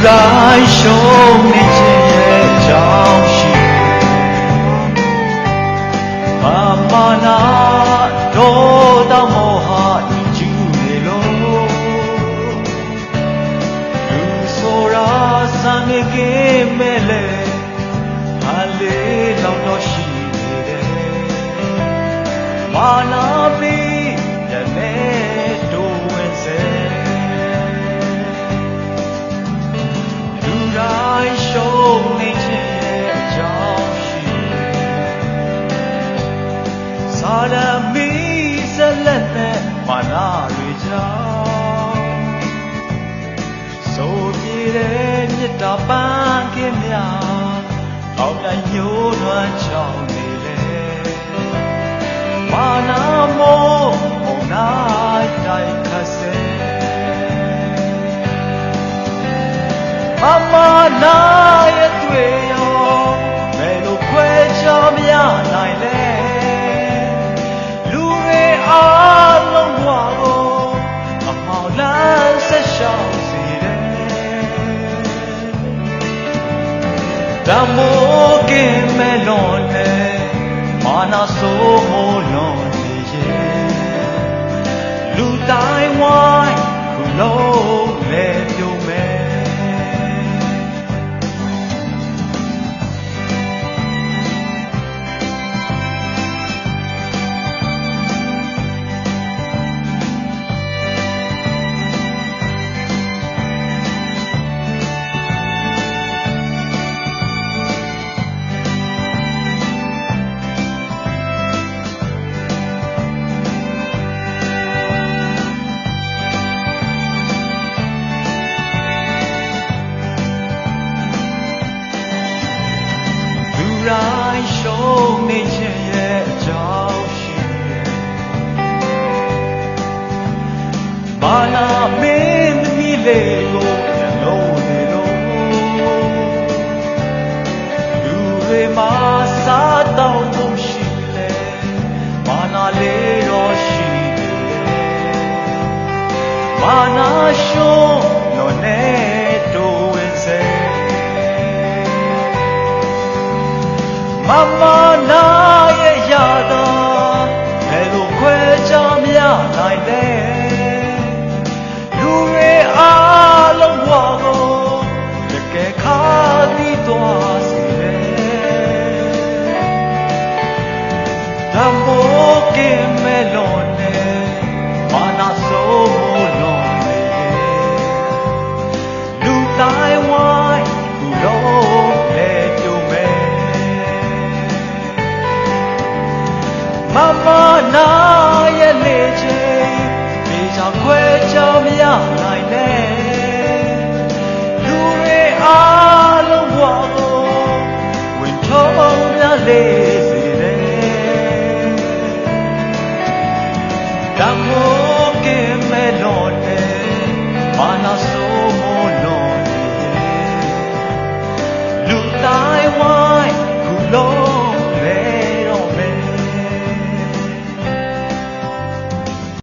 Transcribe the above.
တိုင်းရှုံးနေခြင်းရဲ့အကြောင်းရှိဘာမှနာတော့တောင်းမောဟဒီကျူနေလို့လူဆိုရာစံနေကင်းမဲ့လေဟာလေလောက်တော့ရှိနေတယ်မာနာပြီးရနေတို့ဝင်စေလူတိုင်းရှုံးနေခြင်းရဲ့အကြောင်းရှိစာရမီဇလက်နဲ့မာနာတွေကြောင့်ဆိုပြေတဲ့မြတ်တာပန်းကင်းများအောက်တိုင်းညိုးလွှမ်းချောင်းနေလေမာနာမောမုန်နိုင်တိုင်းခတ်စေမနာရဲ့တွေ့ရောဘယ်လိုခွဲခြားမရနိုင်လဲလူတွေအားလုံးကိုအမောင်လန်းဆက်ရှောင်စေတယ်ဓမ္မိုးကင်းမဲ့လွန်နဲ့မာနာဆိုးမိုးလွန်နေရဲ့လူတိုင်းဝိုင်းခုလုံးလဲပြုံးမဲ့တိုင်းရှုံးနေခြင်းရဲ့အကြောင်းရှိတယ်။ဘာလာမင်းသမီးလေးကိုနှလုံးနေလို့လူတွေမှာစားတော့မှုရှိလေ။ဘာနာလေးတော့ရှိတယ်။ဘာနာရှုံးလို့နဲ့တို့ဝင်စေMama na